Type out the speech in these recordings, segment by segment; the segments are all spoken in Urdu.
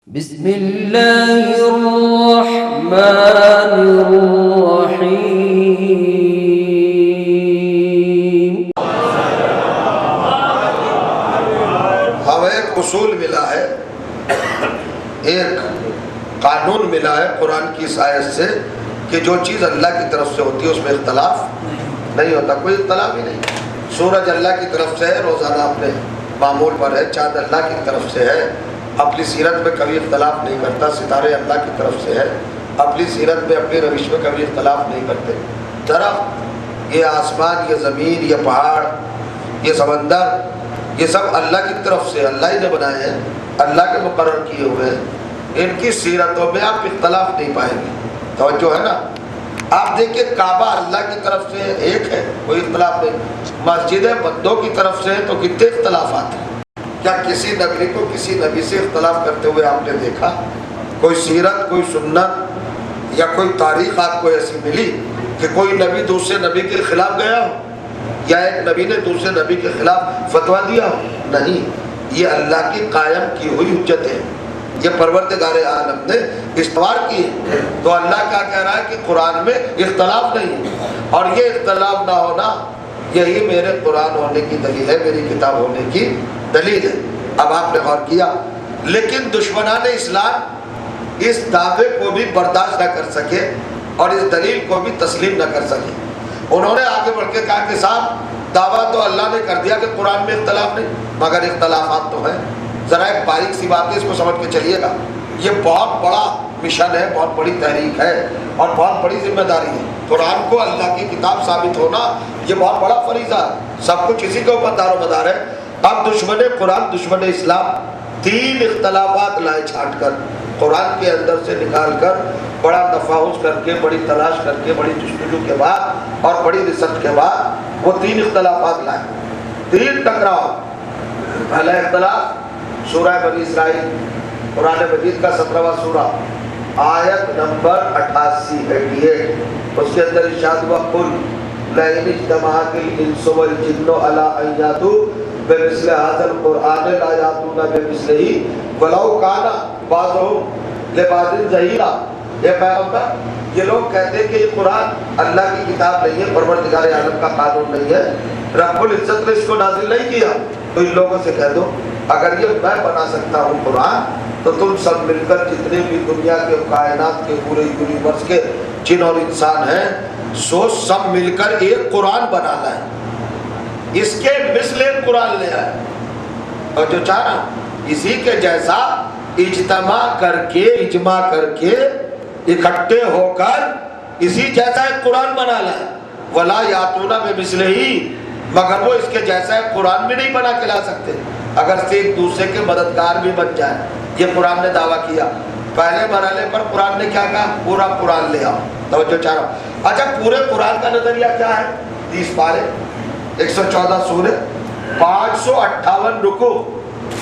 بسم اللہ الرحمن الرحیم۔ ہمیں ایک اصول ملا ہے، ایک قانون ملا ہے قرآن کی اس آیت سے کہ جو چیز اللہ کی طرف سے ہوتی ہے اس میں اختلاف نہیں ہوتا، کوئی اختلاف ہی نہیں۔ سورج اللہ کی طرف سے ہے، روزانہ اپنے معمول پر ہے، چاند اللہ کی طرف سے ہے، اپنی سیرت میں کبھی اختلاف نہیں کرتا، ستارے اللہ کی طرف سے ہے، اپنی سیرت میں اپنی روش میں کبھی اختلاف نہیں کرتے۔ درخت، یہ آسمان، یہ زمین، یہ پہاڑ، یہ سمندر، یہ سب اللہ کی طرف سے اللہ ہی نے بنائے ہیں، اللہ کے مقرر کیے ہوئے ہیں۔ ان کی سیرتوں میں آپ اختلاف نہیں پائیں گے۔ توجہ ہے نا؟ آپ دیکھیں کعبہ اللہ کی طرف سے ایک ہے، کوئی اختلاف نہیں۔ مسجدیں بندوں کی طرف سے ہیں تو کتنے اختلافات ہیں۔ کیا کسی نبی کو کسی نبی سے اختلاف کرتے ہوئے آپ نے دیکھا؟ کوئی سیرت، کوئی سنت یا کوئی تاریخ آپ کو ایسی ملی کہ کوئی نبی دوسرے نبی کے خلاف گیا ہو یا ایک نبی نے دوسرے نبی کے خلاف فتویٰ دیا ہو؟ نہیں، یہ اللہ کی قائم کی ہوئی حجت ہے، یہ پروردگار عالم نے استوار کی ہے۔ تو اللہ کیا کہہ رہا ہے کہ قرآن میں اختلاف نہیں ہے، اور یہ اختلاف نہ ہونا یہی میرے قرآن ہونے کی دلیل ہے، میری کتاب ہونے کی دلیل ہے۔ اب آپ نے غور کیا، لیکن دشمنان اسلام اس دعوے کو بھی برداشت نہ کر سکے اور اس دلیل کو بھی تسلیم نہ کر سکے۔ انہوں نے آگے بڑھ کے کہا کہ صاحب دعویٰ تو اللہ نے کر دیا کہ قرآن میں اختلاف نہیں، مگر اختلافات تو ہیں۔ ذرا ایک باریک سی بات ہے، اس کو سمجھ کے چلیے گا۔ یہ بہت بڑا مشن ہے، بہت بڑی تحریک ہے اور بہت بڑی ذمہ داری ہے۔ قرآن کو اللہ کی کتاب ثابت ہونا یہ بہت بڑا فریضہ ہے، سب کچھ اسی کے اوپر دار و مدار ہے۔ اب دشمن قرآن، دشمن اسلام تین اختلافات لائے چھانٹ کر، قرآن کے اندر سے نکال کر، بڑا تفاوض کر کے، بڑی تلاش کر کے، بڑی جستجو کے بعد اور بڑی ریسرچ کے بعد وہ تین اختلافات لائے، تین ٹکراؤ۔ پہلا اختلاف سورہ بنی اسرائیل، قرآن مجید کا 17واں سورہ، آیت نمبر 88 اس کے اندر ارشاد ہوا قل لئن اجتمعت الانس والجن علی ان یاتوا بمثل هذا القرآن لا یاتون بمثلہ ولو کان بعضهم لبعض ظہیرا۔ یہ پیغمبر، یہ لوگ کہتے ہیں کہ یہ قرآن اللہ کی کتاب نہیں ہے، پروردگار عالم کا قانون نہیں ہے، رب العزت نے اس کو نازل نہیں کیا، تو ان لوگوں سے کہہ دو اگر یہ میں بنا سکتا ہوں قرآن تو تم سب مل کر جتنے بھی دنیا کے کائنات کے پورے یونیورس کے جن اور انسان ہیں سو سب مل کر ایک قرآن بنا لائیں، اس کے مثل ایک قرآن لے آئے، اور جو چاہنا اسی کے جیسا اجتماع کر کے، اجماع کر کے، اکٹھے ہو کر اسی جیسا ایک قرآن بنا لائیں۔ ولا یاتون بمثلہ، مگر وہ اس کے جیسا ایک قرآن بھی نہیں بنا کے لا سکتے اگر سے ایک دوسرے کے مددگار بھی بن جائے۔ یہ قرآن نے دعویٰ کیا۔ پہلے مرحلے پر قرآن نے کیا کہا؟ پورا قرآن لے آؤ۔ توجہ چاہ رہا ہوں۔ اچھا پورے قرآن کا نظریہ کیا ہے؟ 30 پارے، 114 سورے، 558 رکوع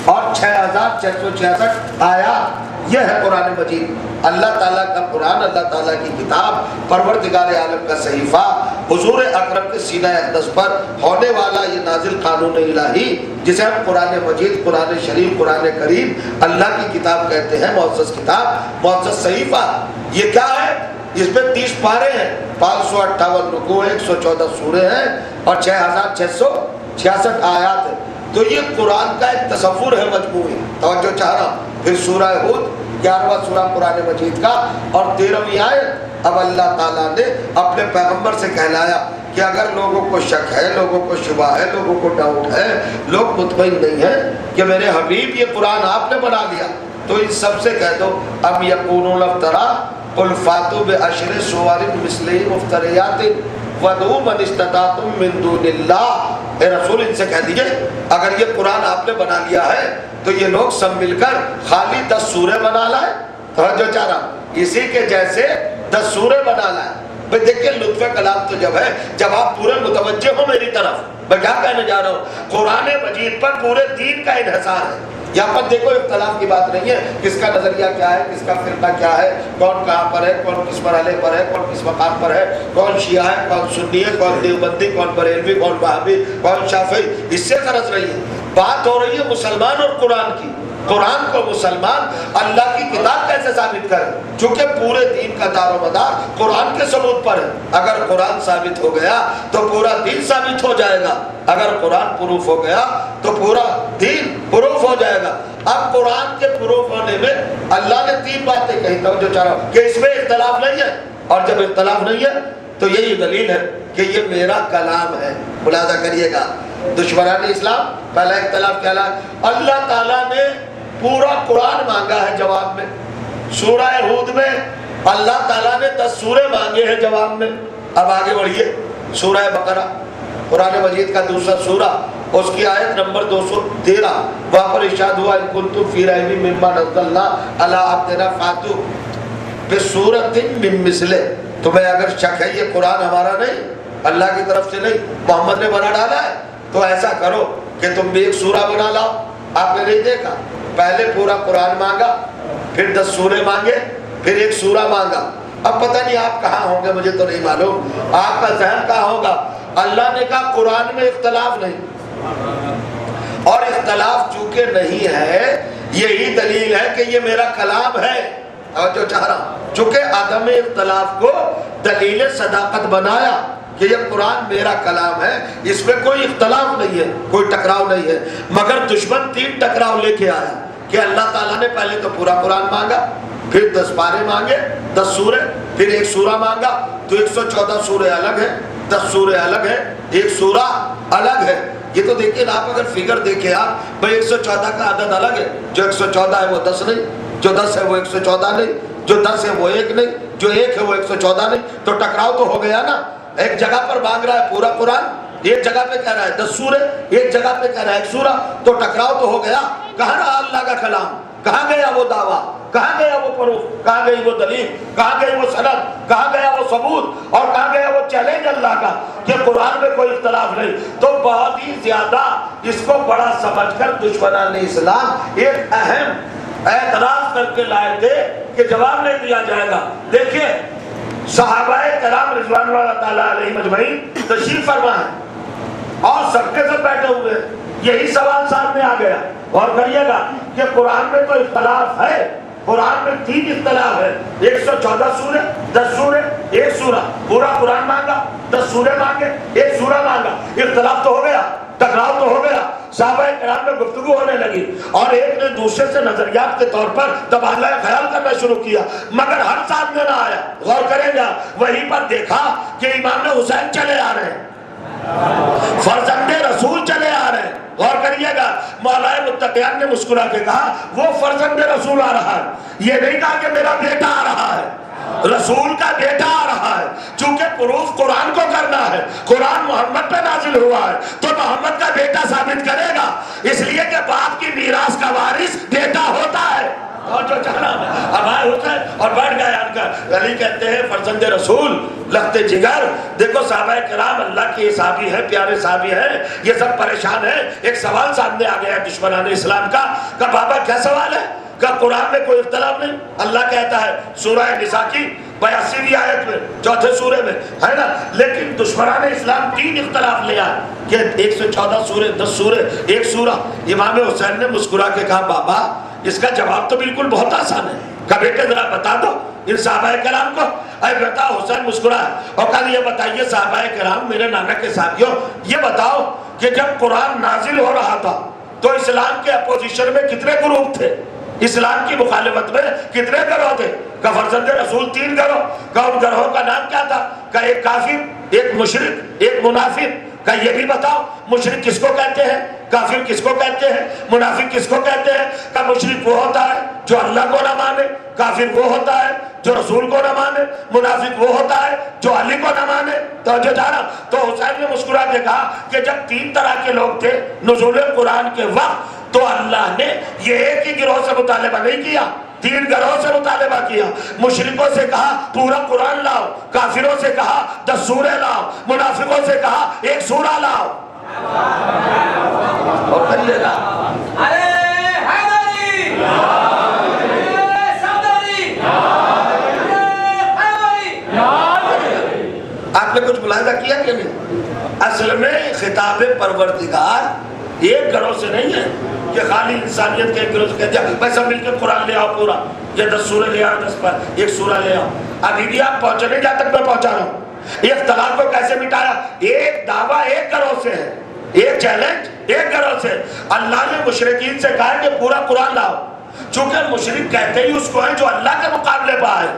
اور 6666 آیات، یہ ہے قرآن مجید۔ اللہ تعالیٰ کا قرآن، اللہ تعالیٰ کی کتاب، پروردگار عالم کا صحیفہ، حضور اکرم کے سینہ اقدس پر ہونے والا یہ نازل قانون الہی جسے ہم قرآن مجید، قرآن شریف، قرآن کریم اللہ کی کتاب کہتے ہیں، معزز کتاب، معزز صحیفہ۔ یہ کیا ہے؟ اس میں 30 پارے ہیں، 558 رکوع، 114 سورے ہیں اور 6666 آیات ہیں۔ تو یہ قرآن کا ایک تصور ہے مجموعی۔ توجہ چاہ رہا ہوں۔ پھر سورہ ہود، 11واں سورہ قرآن مجید کا اور 13ویں آیت۔ اب اللہ تعالیٰ نے اپنے پیغمبر سے کہلایا کہ اگر لوگوں کو شک ہے، لوگوں کو شبہ ہے، لوگوں کو ڈاؤٹ ہے، لوگ مطمئن نہیں ہیں کہ میرے حبیب یہ قرآن آپ نے بنا لیا، تو ان سب سے کہہ دو ام یقولون افترا قل فاتوا بعشر سور مثلہ مفتریات وادعوا من استطعتم من دون اللہ۔ اے رسول ان سے کہہ دیجئے اگر یہ قرآن آپ نے بنا لیا ہے تو یہ لوگ سب مل کر خالی 10 سورے بنا لائے۔ توجہ چاہ رہا اسی کے جیسے 10 سورے بنا لائے۔ بھئی دیکھیں لطف کلام تو جب ہے جب آپ پورے متوجہ ہو میری طرف۔ میں کیا کہنے جا رہا ہوں؟ قرآن مجید پر پورے دین کا انحصار ہے۔ یہاں پر دیکھو اختلاف کی بات نہیں ہے، کس کا نظریہ کیا ہے، کس کا فرقہ کیا ہے، کون کہاں پر ہے، کون کس مرحلے پر ہے، کون کس مقام پر ہے، کون شیعہ ہے، کون سنی ہے، کون دیوبندی، کون بریلوی، کون وہابی، کون شافعی، اس سے غرض رہی ہے۔ بات ہو رہی ہے مسلمان اور قرآن کی، قرآن کو مسلمان اللہ کی کتاب کیسے ثابت کرے؟ چونکہ پورے دین کا دار و مدار قرآن کے ثبوت پر ہے۔ اگر قرآن ثابت ہو گیا تو پورا دین ثابت ہو جائے گا، اگر قرآن پروف ہو گیا تو پورا دین پروف ہو جائے گا۔ اب قرآن کے پروف ہونے میں اللہ نے 3 باتیں کہی، توجہ چاہ رہا ہوں کہ اس میں اختلاف نہیں ہے، اور جب اختلاف نہیں ہے تو یہی دلیل ہے کہ یہ میرا کلام ہے۔ ملاحظہ کریے گا، دشمنان اسلام پہلا اختلاف کیا ہے؟ اللہ تعالیٰ نے پورا قرآن مانگا ہے جواب میں۔ سورہ ہود میں اللہ تعالیٰ نے 10 سورے مانگے ہیں جواب میں۔ اب آگے بڑھیے، سورہ بقرہ قرآن مجید کا دوسرا سورہ، اس کی آیت نمبر 213، وہاں پر ارشاد ہوا ان کنتم فی ریب مما نزلنا علی عبدنا فاتوا بسورۃ من مثلہ۔ تمہیں اگر شک ہے یہ قرآن ہمارا نہیں، اللہ کی طرف سے نہیں، محمد نے بنا ڈالا ہے، تو ایسا کرو کہ تم بھی ایک سورہ بنا لاؤ۔ آپ نے نہیں دیکھا، پہلے پورا قرآن مانگا، پھر 10 سورے مانگے، پھر ایک سورہ مانگا۔ اب پتہ نہیں آپ کہاں ہوں گے، مجھے تو نہیں معلوم آپ کا ذہن کہاں ہوگا۔ اللہ نے کہا قرآن میں اختلاف نہیں، اور اختلاف چونکہ نہیں ہے یہی دلیل ہے کہ یہ میرا کلام ہے۔ اور جو چاہ رہا ہوں چونکہ عدم اختلاف کو دلیل صداقت بنایا کہ یہ قرآن میرا کلام ہے، اس میں کوئی اختلاف نہیں ہے، کوئی ٹکراؤ نہیں ہے۔ مگر دشمن 3 ٹکراؤ لے کے آیا کہ اللہ تعالیٰ نے پہلے تو پورا قرآن مانگا، پھر 10 پارے مانگے، 10 سورے، پھر ایک سورہ مانگا، تو 114 سورے الگ ہیں، 10 سورے الگ ہیں، ایک سورہ الگ ہے۔ یہ تو دیکھیں آپ اگر فگر دیکھیں آپ، بھئی 114 کا عدد الگ ہے، جو 114 ہے وہ 10 نہیں، جو 10 ہے وہ 114 نہیں، جو 10 ہے وہ 1 نہیں، جو 1 ہے وہ 114 نہیں، تو ٹکراؤ تو ہو گیا نا۔ ایک جگہ پر مانگ رہا ہے پورا قرآن، ایک جگہ پہ کہہ رہا ہے 10 سورے، ایک جگہ پہ کہہ رہا ہے ایک سورہ، تو ٹکراؤ تو ہو گیا۔ کہاں رہا اللہ کا کلام؟ کہاں گیا وہ دعویٰ؟ کہاں گیا وہ پروف؟ کہاں گئی وہ دلیل؟ کہاں گئی وہ سند؟ کہاں گیا وہ ثبوت؟ اور کہاں گیا وہ چیلنج اللہ کا کہ قرآن میں کوئی اختلاف نہیں؟ تو بہت ہی زیادہ اس کو بڑا سمجھ کر دشمنان اسلام ایک اہم اعتراض کر کے لائے تھے کہ جواب نہیں دیا جائے گا۔ دیکھیے صحابہ کرام رضوان اللہ تعالیٰ علیہ مجمعین تشریف فرما ہے اور سب کے سب بیٹھے ہوئے، یہی سوال سامنے آ گیا۔ اور کریے گا کہ قرآن میں تو اختلاف ہے، قرآن میں 3 اختلاف ہے، 114 سورے، 10 سورے، ایک سورہ، پورا قرآن مانگا، 10 سورے مانگے، ایک سورہ مانگا، اختلاف تو ہو گیا، ٹکراؤ تو ہو گیا۔ صحابہ کرام میں گفتگو ہونے لگی اور ایک نے دوسرے سے نظریات کے طور پر تبادلہ خیال کرنا شروع کیا، مگر ہر سامنے نہ آیا۔ غور کریں گا، وہیں پر دیکھا کہ امام حسین چلے آ رہے ہیں، فرزند رسول چلے آ رہے ہیں۔ غور کریے گا، مولا متقیان نے مسکرا کے کہا وہ فرزند رسول آ رہا ہے، یہ نہیں کہا کہ میرا بیٹا آ رہا ہے، رسول کا بیٹا آ رہا ہے۔ چونکہ پروف قرآن کو کرنا ہے، قرآن محمد پہ نازل ہوا ہے تو محمد کا بیٹا ثابت کرے گا، اس لیے کہ باپ کی میراث کا وارث بیٹا ہوتا ہے۔ اور جو چاہنا اب آئے ہوتا ہے اور بیٹھ گئے آن کر، علی کہتے ہیں فرزند رسول لخت جگر۔ دیکھو صحابہ کرام اللہ کے صحابی ہیں، پیارے صحابی ہیں، یہ سب پریشان ہیں۔ ایک سوال سامنے آ گیا دشمنان اسلام کا، کہ بابا کیا سوال ہے؟ کہ قرآن میں کوئی اختلاف نہیں۔ اللہ کہتا ہے سورہ نساء کی 82ویں آیت میں، 4تھے سورے میں ہے نا، لیکن دشمنان اسلام 3 اختلاف لے آئے کہ 114 سورے، 10 سورے، ایک سورہ۔ امام حسین نے مسکرا کے کہا بابا اس کا جواب تو بالکل بہت آسان ہے، کہ بیٹے ذرا بتا دو ان صحابہ کرام کو۔ اے بیٹا حسین مسکرا اور کہا یہ بتائیے صحابہ کرام، میرے نانا کے ساتھیوں، یہ بتاؤ کہ جب قرآن نازل ہو رہا تھا تو اسلام کے اپوزیشن میں کتنے گروپ تھے؟ اسلام کی مخالفت میں کتنے گروہ تھے؟ کہ فرزند رسول 3 گروہ۔ کہ ان گروہوں کا نام کیا تھا؟ کہ ایک کافر، ایک مشرک، ایک منافق۔ کہ یہ بھی بتاؤ مشرک کس کو کہتے ہیں، کافر کس کو کہتے ہیں، منافق کس کو کہتے ہیں؟ کہ مشرک وہ ہوتا ہے جو اللہ کو نہ مانے، کافر وہ ہوتا ہے جو رسول کو نہ مانے، منافق وہ ہوتا ہے جو علی کو نہ مانے۔ تو جو جانا تو حسین نے مسکرا کے کہا کہ جب 3 طرح کے لوگ تھے نزول قرآن کے وقت، تو اللہ نے یہ ایک ہی گروہ سے مطالبہ نہیں کیا، 3 گروہ سے مطالبہ کیا۔ مشرکوں سے کہا پورا قرآن لاؤ، کافروں سے کہا 10 سورے لاؤ، منافقوں سے کہا ایک سورہ لاؤ۔ اور کریے گا آپ نے کچھ ملاحظہ کیا کہ نہیں؟ اصل میں خطاب پروردگار ایک گروہ سے نہیں ہے کہ کہ خالی انسانیت کے ایک گروہ کہہ دیا بھائی سب مل کے قرآن لے آؤ پورا، یہ 10 سورے لے آؤ، 10 پر ایک سورہ لے آؤ. ابھی بھی آپ پہنچے نہیں جہاں تک میں پہنچا رہا ہوں. یہ اختلاف کو کیسے مٹایا؟ ایک دعویٰ ایک گروہ سے ہے، ایک چیلنج ایک گروہ سے. اللہ نے مشرکین سے کہا کہ پورا قرآن لاؤ، چونکہ مشرک کہتے ہی اس کو ہے جو اللہ کے مقابلے پر آئے.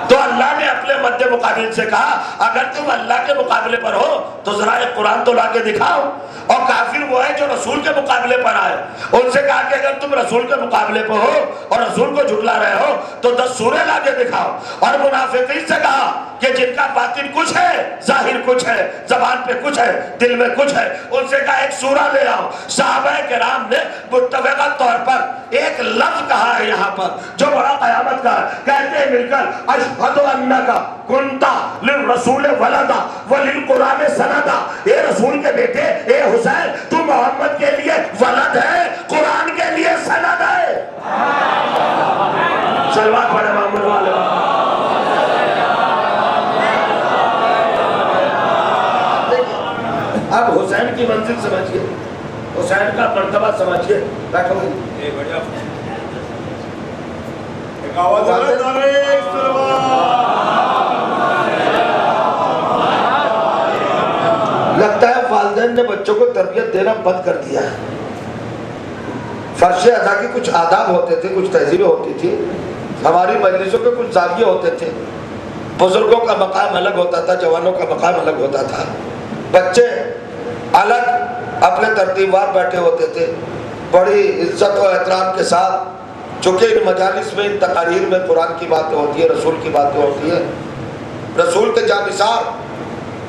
تو اللہ نے اپنے مد مقابل سے کہا اگر تم اللہ کے مقابلے پر ہو تو ذرا ایک قرآن تو لا کے دکھاؤ. اور کافر وہ ہے جو رسول کے مقابلے پر آئے. ان سے کہا کہ اگر تم رسول کے مقابلے پر ہو اور رسول کو جھٹلا رہے ہو تو 10 سورے لا کے دکھاؤ. اور منافقین سے کہا کہ جن کا باطن کچھ ہے، ظاہر کچھ ہے، زبان پہ کچھ ہے، دل میں کچھ ہے، ان سے کہا ایک سورہ لے آؤ. صحابہ کرام نے متفقہ طور پر ایک لفظ کہا ہے یہاں پر جو بڑا قیامت کا ہے. کہتے ہیں مل کر اشہد انکا کنتا للرسول ولدا وللقرآن سندا. اے رسول کے بیٹے، اے حسین، تو محمد کے لیے ولد ہے، قرآن کے لیے سند ہے. صلوات پڑھے محمد والے. اب حسین کی منزل سمجھئے، حسین کا مرتبہ سمجھئے. بیٹھو گئی ایک آواز لگتا ہے والدین نے بچوں کو تربیت دینا بند کر دیا ہے. فرش ادا کے کچھ آداب ہوتے تھے، کچھ تہذیبیں ہوتی تھی. ہماری مجلسوں کے کچھ زاویے ہوتے تھے. بزرگوں کا مقام الگ ہوتا تھا، جوانوں کا مقام الگ ہوتا تھا. بچے الگ اپنے ترتیبوار بیٹھے ہوتے تھے بڑی عزت و احترام کے ساتھ. چونکہ ان مجالس میں، ان تقاریر میں قرآن کی باتیں ہوتی ہیں، رسول کی باتیں ہوتی ہیں، رسول کے جانثار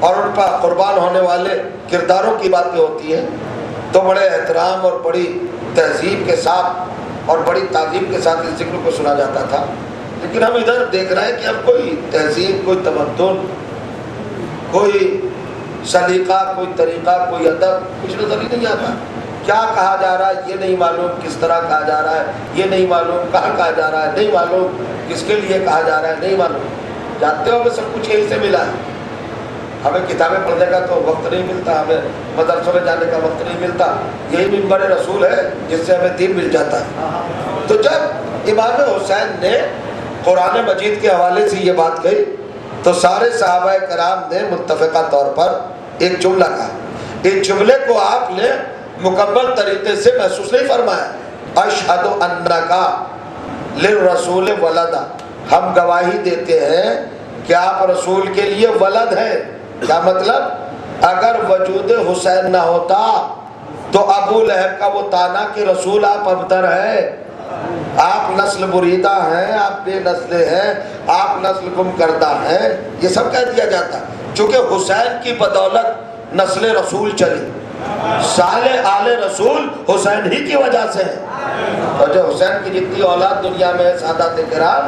اور ان پر قربان ہونے والے کرداروں کی باتیں ہوتی ہیں. تو بڑے احترام اور بڑی تہذیب کے ساتھ اور بڑی تعظیم کے ساتھ اس ذکر کو سنا جاتا تھا. لیکن ہم ادھر دیکھ رہے ہیں کہ اب کوئی تہذیب، کوئی تمدن، کوئی سلیقہ، کوئی طریقہ، کوئی ادب کچھ نظر ہی نہیں آتا. کیا کہا جا رہا ہے یہ نہیں معلوم، کس طرح کہا جا رہا ہے یہ نہیں معلوم، کہاں کہا جا رہا ہے نہیں معلوم، کس کے لیے کہا جا رہا ہے نہیں معلوم. جانتے ہو ہمیں سب کچھ یہی سے ملا ہے. ہمیں کتابیں پڑھنے کا تو وقت نہیں ملتا، ہمیں مدرسوں میں جانے کا وقت نہیں ملتا. یہی منبر رسول ہے جس سے ہمیں دین مل جاتا ہے. تو جب امام حسین نے قرآن مجید کے حوالے سے یہ بات کہی تو سارے صحابہ کرام نے متفقہ طور پر ایک جملہ کہا. اس جملے کو آپ نے مکمل طریقے سے محسوس نہیں فرمایا. اشہد انکا للرسول ولدا، ہم گواہی دیتے ہیں کہ آپ رسول کے لیے ولد ہیں. کیا مطلب؟ اگر وجود حسین نہ ہوتا تو ابو لہب کا وہ تانا کہ رسول آپ ابتر ہیں، آپ نسل بریدہ ہیں، آپ بے نسل ہیں، آپ نسل گم کردہ ہیں، یہ سب کہہ دیا جاتا. چونکہ حسین کی بدولت نسل رسول چلی، صالح آل رسول حسین ہی کی وجہ سے ہے. اور جو حسین کی جتنی اولاد دنیا میں ہے سادات کرام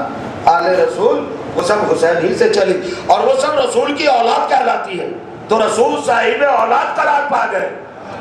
آل رسول، وہ سب حسین ہی سے چلی اور وہ سب رسول کی اولاد کہلاتی ہے. تو رسول صاحب اولاد قرار پا گئے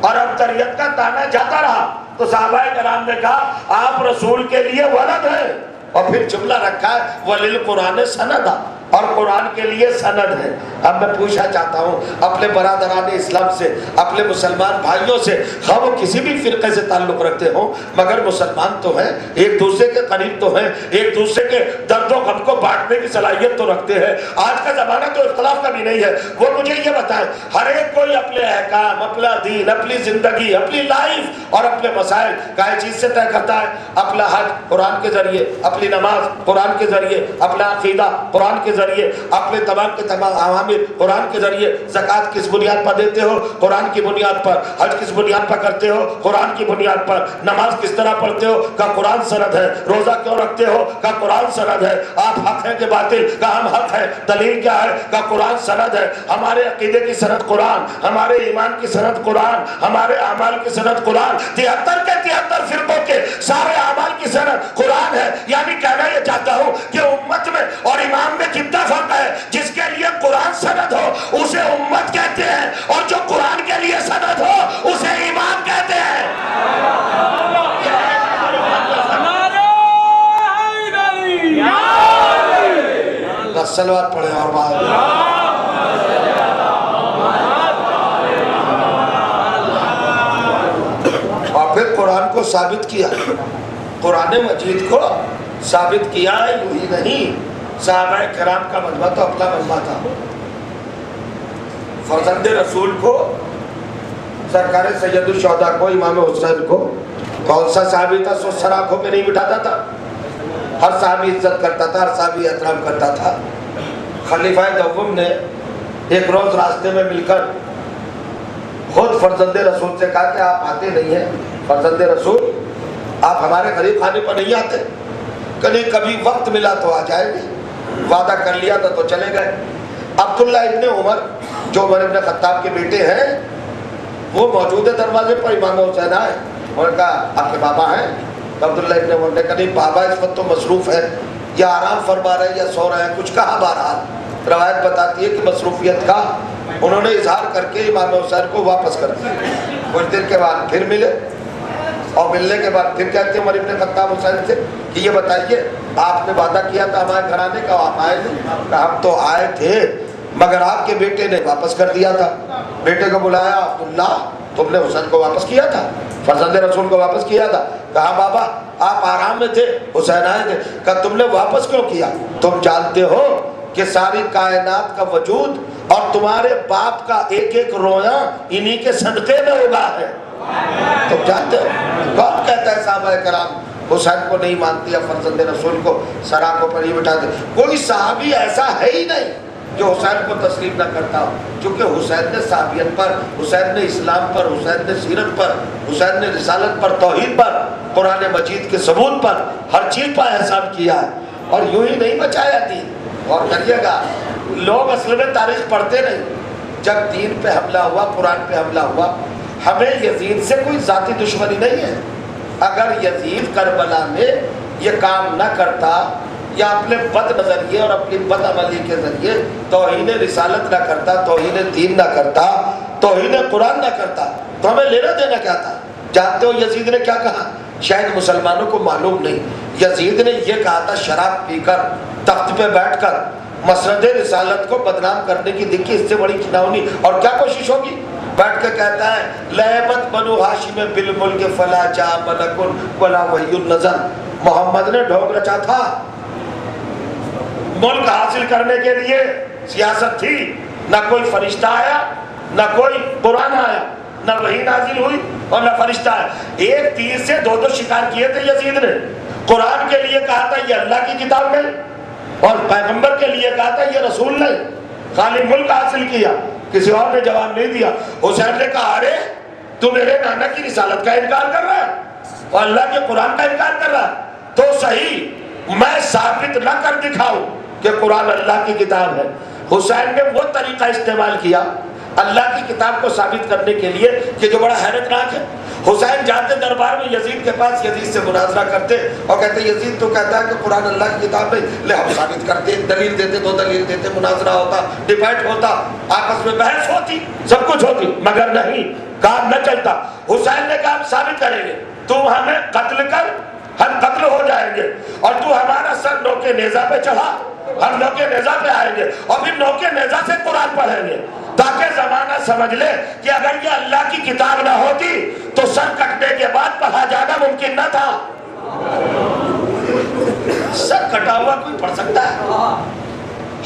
اور اب تریت کا تانا جاتا رہا. تو صحابہ کرام نے کہا آپ رسول کے لیے ولد ہیں، اور پھر جملہ رکھا ہے وَلِلْقُرْآنِ سَنَدًا، اور قرآن کے لیے سند ہے. اب میں پوچھنا چاہتا ہوں اپنے برادران اسلام سے، اپنے مسلمان بھائیوں سے، خواہ وہ کسی بھی فرقے سے تعلق رکھتے ہوں مگر مسلمان تو ہیں، ایک دوسرے کے قریب تو ہیں، ایک دوسرے کے درد و غم کو بانٹنے کی صلاحیت تو رکھتے ہیں. آج کا زمانہ تو اختلاف کا بھی نہیں ہے. وہ مجھے یہ بتائیں، ہر ایک کوئی اپنے احکام، اپنا دین، اپنی زندگی، اپنی لائف اور اپنے مسائل کائے چیز سے طے کرتا ہے؟ اپنا حج قرآن کے ذریعے، اپنی نماز قرآن کے ذریعے، اپنا عقیدہ قرآن کے ذریعے، اپنے تمام کے تمام عوامر قرآن کے ذریعے. زکوٰۃ کس بنیاد پر دیتے ہو؟ قرآن کی بنیاد پر. حج کس بنیاد پر کرتے ہو؟ قرآن کی بنیاد پر. نماز کس طرح پڑھتے ہو؟ کا قرآن سند ہے. روزہ کیوں رکھتے ہو؟ کا قرآن سند ہے. آپ حق ہیں کہ باطل؟ کا ہم حق ہے. دلیل کیا ہے؟ کا قرآن سند ہے. ہمارے عقیدے کی سند قرآن، ہمارے ایمان کی سند قرآن، ہمارے اعمال کی سند قرآن. 73 کے 73 فرقوں کے سارے اعمال کی سند قرآن ہے. یعنی کہنا یہ چاہتا ہوں کہ امت میں اور امام میں کتنا فرق ہے. جس کے لیے قرآن سند ہو اسے امت کہتے ہیں، اور جو قرآن کے لیے سند ہو اسے امام کہتے ہیں. بس صلوات پڑھیں اور بات. اور پھر پھر قرآن کو ثابت کیا، قرآن مجید کو ثابت کیا، یوں ہی نہیں، صحابہ کرام کا مجمع تو اپنا مجمع تھا، فرزند رسول کو، سرکار سید الشہداء کو، امام حسین کو، کون سا صحابی تھا سو سر آنکھوں پہ نہیں بٹھاتا تھا؟ ہر صحابی عزت کرتا تھا، ہر صحابی احترام کرتا تھا۔ خلیفہ دوم نے ایک روز راستے میں مل کر خود فرزند رسول سے کہا کہ آپ آتے نہیں ہیں، فرزند رسول آپ ہمارے غریب خانے پر نہیں آتے، کبھی وقت ملا تو آ جائیں گے، وعدہ کر لیا تھا تو چلے گئے۔ عبداللہ ابن عمر جو عمر ابن خطاب کے بیٹے ہیں وہ موجود ہے دروازے پر، امام حسین آئے، انہوں نے کہا آپ کے بابا ہیں؟ تو عبداللہ ابن عمر نے کہا نہیں، بابا اس وقت تو مصروف ہے، یا آرام فرما رہے ہیں یا سو رہے ہیں، کچھ کہا، بہرحال روایت بتاتی ہے کہ مصروفیت کا انہوں نے اظہار کر کے امام حسین کو واپس کر دیا۔ کچھ دیر کے بعد پھر ملے، اور ملنے کے بعد پھر کہتے ہیں عمر ابن خطاب حسین سے کہ یہ بتائیے آپ نے وعدہ کیا تھا ہمارے گھر آنے کا، آپ آئے نہیں؟ کہا ہم تو آئے تھے مگر آپ کے بیٹے نے واپس کر دیا تھا۔ بیٹے کو بلایا، عبداللہ تم نے حسین کو واپس کیا تھا، فرزند رسول کو واپس کیا تھا؟ کہا بابا آپ آرام میں تھے، حسین آئے تھے۔ کہا تم نے واپس کیوں کیا؟ تم جانتے ہو کہ ساری کائنات کا وجود اور تمہارے باپ کا ایک ایک رویا انہی کے صدقے میں ہوگا ہے، تم جانتے ہو؟ کون کہتا ہے صحابہ کرام حسین کو نہیں مانتے یا فرزند رسول کو سر آنکھوں پر ہی بٹھاتے؟ کوئی صحابی ایسا ہے ہی نہیں جو حسین کو تسلیم نہ کرتا ہو، کیونکہ حسین نے صحابیت پر، حسین نے اسلام پر، حسین نے سیرت پر، حسین نے رسالت پر، توحید پر، قرآن مجید کے ثبوت پر، ہر چیز پر احسان کیا ہے، اور یوں ہی نہیں بچایا دین۔ اور کریے گا، لوگ اصل میں تاریخ پڑھتے نہیں۔ جب دین پہ حملہ ہوا، قرآن پہ حملہ ہوا، ہمیں یزید سے کوئی ذاتی دشمنی نہیں ہے۔ اگر یزید کربلا میں یہ کام نہ کرتا یا اپنے بد نظریے اور اپنی بد عملی کے ذریعے توہین رسالت نہ کرتا، توہین دین نہ کرتا، توہین قرآن نہ کرتا، تو ہمیں لینا دینا کیا تھا؟ جانتے ہو یزید نے کیا کہا؟ شاید مسلمانوں کو معلوم نہیں، یزید نے یہ کہا تھا شراب پی کر، تخت پہ بیٹھ کر مسند رسالت کو بدنام کرنے کی، دیکھی اس سے بڑی کھناؤنی اور کیا کوشش ہوگی؟ بیٹھ کے کہتا ہے لعبت بنو ہاشم بالملک فلا جاء ملک ولا وحی نزل۔ محمد نے ڈھونگ رچا تھا، ملک حاصل کرنے کے لیے سیاست تھی، نہ کوئی فرشتہ آیا، نہ کوئی قرآن آیا، نہ وحی نازل ہوئی اور نہ فرشتہ آیا۔ ایک تیر سے دو شکار کیے تھے یزید نے۔ قرآن کے لیے کہا تھا یہ اللہ کی کتاب نہیں، اور پیغمبر کے لیے کہا تھا یہ رسول نہیں، خالی ملک حاصل کیا، کسی اور نے جواب نہیں دیا۔ حسین نے کہا ارے تو میرے نانا کی رسالت کا انکار کر رہا ہے اور اللہ کے قرآن کا انکار کر رہا ہے، تو صحیح میں ثابت نہ کر دکھاؤں کہ قرآن اللہ کی کتاب ہے۔ حسین نے وہ طریقہ استعمال کیا اللہ کی کتاب کو ثابت کرنے کے لیے کہ جو بڑا حیرتناک ہے۔ حسین جاتے دربار میں یزید کے پاس، یزید سے مناظرہ کرتے اور کہتے یزید تو کہتا ہے کہ قرآن اللہ کی کتاب نہیں، لے ہم ثابت کرتے، دلیل دیتے تو دلیل دیتے، مناظرہ ہوتا، ڈیبیٹ ہوتا، آپس میں بحث ہوتی، سب کچھ ہوتی، مگر نہیں، کام نہ چلتا۔ حسین نے کہا ہم ثابت کریں گے، تو ہمیں قتل کر، ہم قتل ہو جائیں گے، اور تو ہمارا سر نوکے نیزہ پہ چڑھا، ہم نوکے نیزہ پہ آئیں گے اور پھر نوکے نیزہ سے قرآن پڑھیں گے، تاکہ زمانہ سمجھ لے کہ اگر یہ اللہ کی کتاب نہ ہوتی تو سر کٹنے کے بعد پڑھا جانا ممکن نہ تھا۔ سر کٹا ہوا کوئی پڑھ سکتا ہے؟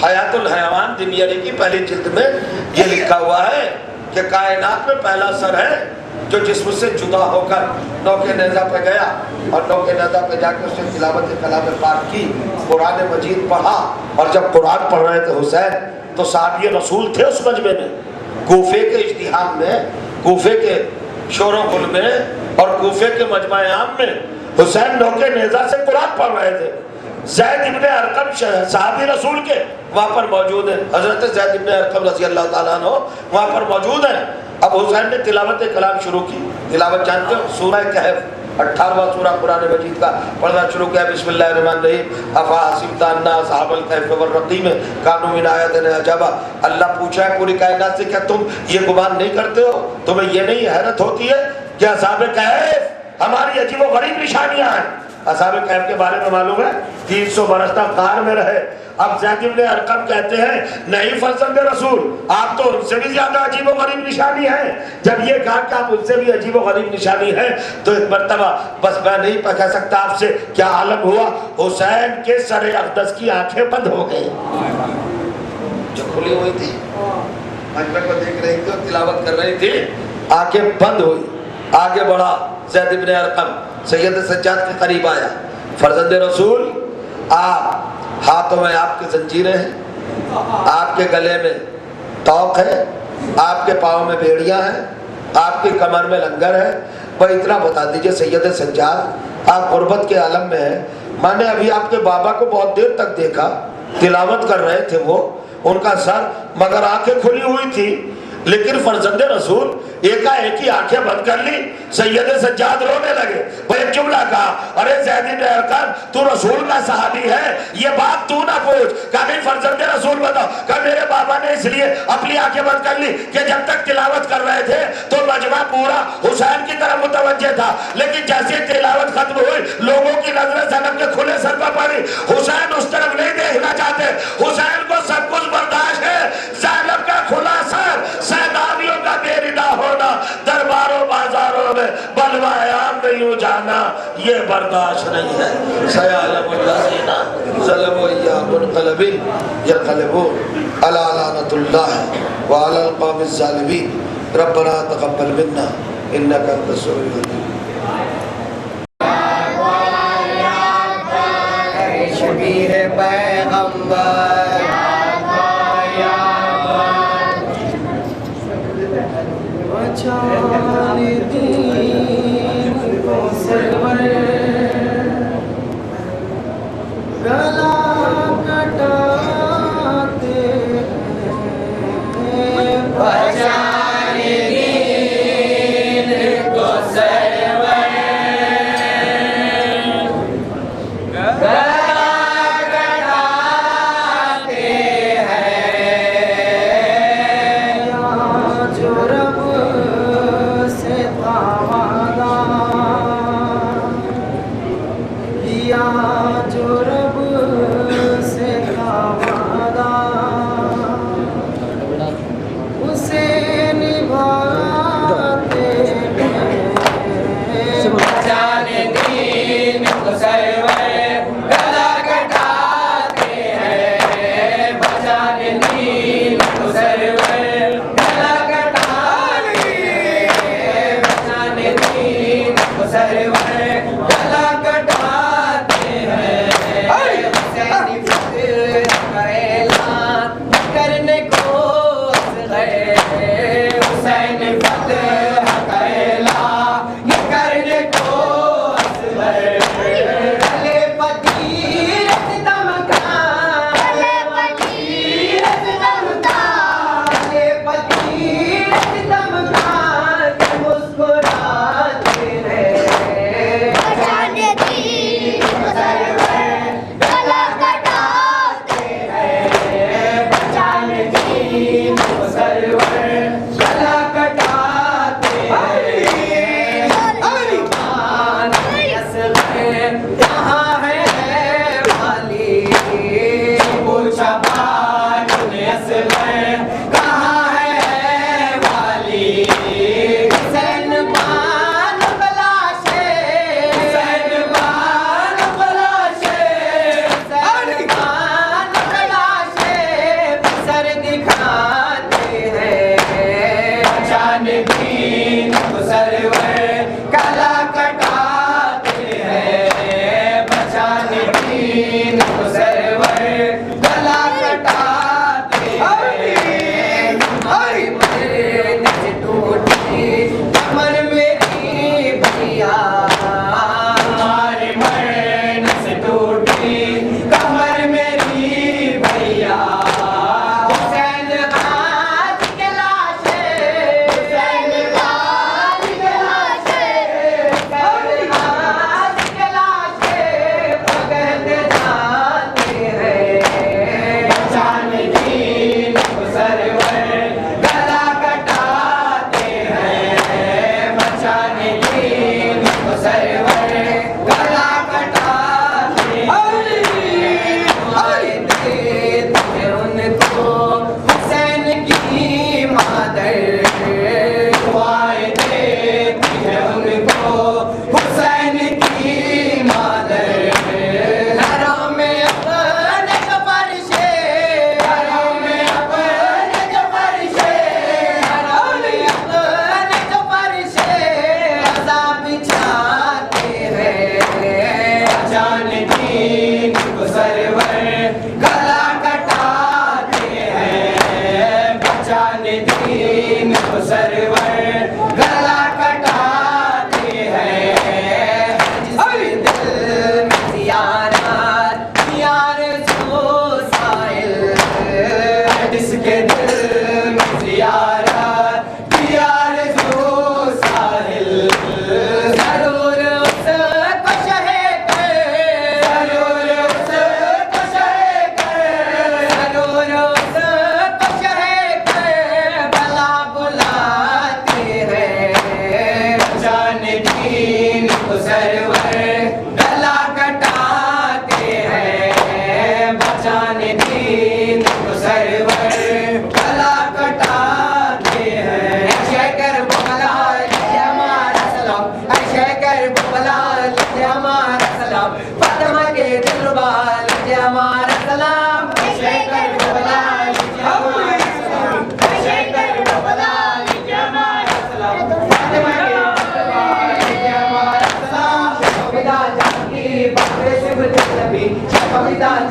حیات الحیوان دمیری کی پہلی جلد میں یہ لکھا ہوا ہے کہ کائنات میں پہلا سر ہے جو جسم سے جدا ہو کر نوکے نیزہ پہ گیا اور نوکے نیزہ پہ جا کے اس نے تلاوت کلام پاک کی، قرآن مجید پڑھا، اور جب قرآن پڑھ رہے تھے حسین تو صحابی رسول تھے اس مجمع میں، کوفے کے اجتماع میں، کوفے کے شور و غل میں اور کوفے کے مجمع عام میں حسین نوکے نیزہ سے قرآن پڑھ رہے تھے۔ زید ابن ارقم صحابی رسول کے وہاں پر موجود ہیں، حضرت زید ابن ارقم رضی اللہ تعالیٰ عنہ وہاں پر موجود ہیں۔ اب حسین نے تلاوت کلام شروع کی، تلاوت جانتے ہو سورہ کہف 18واں سورہ قرآن مجید کا پڑھنا شروع کیا۔ بسم اللہ الرحمن الرحیم، افا حسبت ان اصحاب الکہف والرقیم کانوا من آیاتنا عجبا۔ اللہ پوچھا ہے پوری کائنات سے کیا تم یہ گمان نہیں کرتے ہو، تمہیں یہ نہیں حیرت ہوتی ہے کہ اصحاب کہف ہماری عجیب و غریب نشانیاں ہیں، اصحاب کہف کے بارے میں معلوم ہے 300 برس تک غار میں رہے. اب زید بن ارقم کہتے ہیں نہیں فرزند رسول آپ تو ان سے بھی زیادہ عجیب و غریب نشانی ہے. جب یہ کہا کہ آپ ان سے بھی عجیب و غریب نشانی ہے تو ایک مرتبہ بس میں نہیں کہہ سکتا آپ سے کیا عالم ہوا. حسین کے سر اقدس کی آنکھیں بند ہو گئی جو کھلی ہوئی تھی, مجمع کو دیکھ رہی تھی اور تلاوت کر رہی تھی, آنکھیں بند ہوئی. آگے بڑھا زید بن ارقم, سید سجاد کے قریب آیا. فرزند رسول آپ ہاتھوں میں آپ کے زنجیریں ہیں, آپ کے گلے میں توق ہے, آپ کے پاؤں میں بیڑیاں ہیں, آپ کی کمر میں لنگر ہے. بھائی اتنا بتا دیجئے سید سجاد آپ غربت کے عالم میں ہیں. میں نے ابھی آپ کے بابا کو بہت دیر تک دیکھا, تلاوت کر رہے تھے وہ, ان کا سر مگر آنکھیں کھلی ہوئی تھی, لیکن فرزند رسول ایک ہی آنکھیں بند کر لی. سید سجاد رونے لگے. وہ ایک جملہ کہا ارے زید بن ارقم تو رسول کا صحابی ہے, یہ بات تو نہ پوچھ. کہا نہیں فرزند رسول بتاؤ. کہا میرے بابا نے اس لیے اپنی آنکھیں بند کر لی کہ جب تک تلاوت کر رہے تھے تو مجمع پورا حسین کی طرف متوجہ تھا, لیکن جیسے تلاوت ختم ہوئی لوگوں کی نظریں زینب کے کھلے سر پر پڑی. حسین اس طرف نہیں دیکھنا چاہتے, حسین کو سب کچھ برداشت ہے. زینب کا کھلا سر, سیدانیوں کا بے ردا ہونا, درباروں بازاروں میں بلوہ عام میں یوں جانا, یہ برداشت نہیں ہے. سیعلم الذین ظلموا ایہا منقلب ینقلبون علی لعنۃ اللہ وعلی القوم الظالمین. ربنا تقبل منا انک انت السمیع العلیم. شبیہ پیغمبر بچان دین کو سرور گلا کٹاتے ہیں, بچان دین کو سرور گلا کٹاتے ہیں. جو رب سے وعدہ کیا, جو رب سے وعدہ اسے نبھاتے ہیں. بچان دین کو سرور گلا کٹاتے ہیں, بچان دین کو سرور گلا کٹاتے ہیں, بچان دین کو سرور گلا کٹاتے ہیں. حسینی فکر کا اعلان کرنے کو گئے, حسینی فکر کا اعلان کرنے کو گئے. گلے پتیر دمکان, گلے پتیر دمکان, گلے پتیر دمکان مسکراتے ہیں. بچان دین کو سرور گلا کٹاتے ہیں,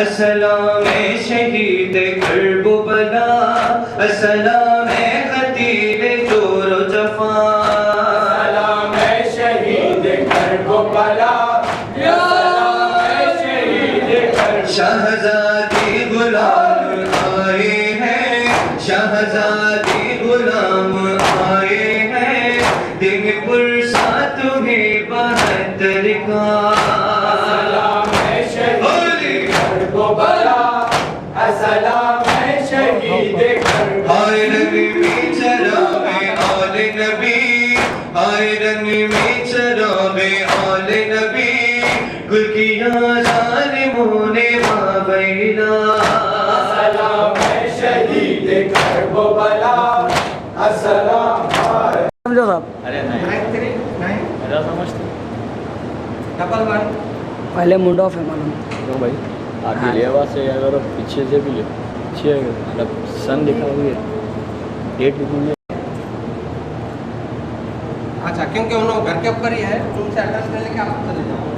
السلام شہید کرب و بلا، السلام خطیب جور و جفا، سلام شہید کرب و بلا، سلام شہید کرب شہزادی غلام آئے ہیں، شہزادی غلام آئے ہیں، دن پرسا تمہیں 72 کا، سلام شہید کرب و بلا، سلام شہید کرب آئے نبی میں چراغ آل نبی، آئے نبی میں چراغ آل نبی، گل کیا ظالموں نے مابینا، سلام شہید کرب و بلا، سلام سمجھو صاحب پہلے موڈ آف ہے معلوم بھائی آگے لے آواز سے اگر پیچھے سے بھی لے پیچھے مطلب سن لکھا ہوئی ہے ڈیٹ لکھی ہوئی ہے اچھا کیونکہ انہوں گھر کے اوپر ہی ہے ان سے ایڈریس لے کے آپ چلے جاؤ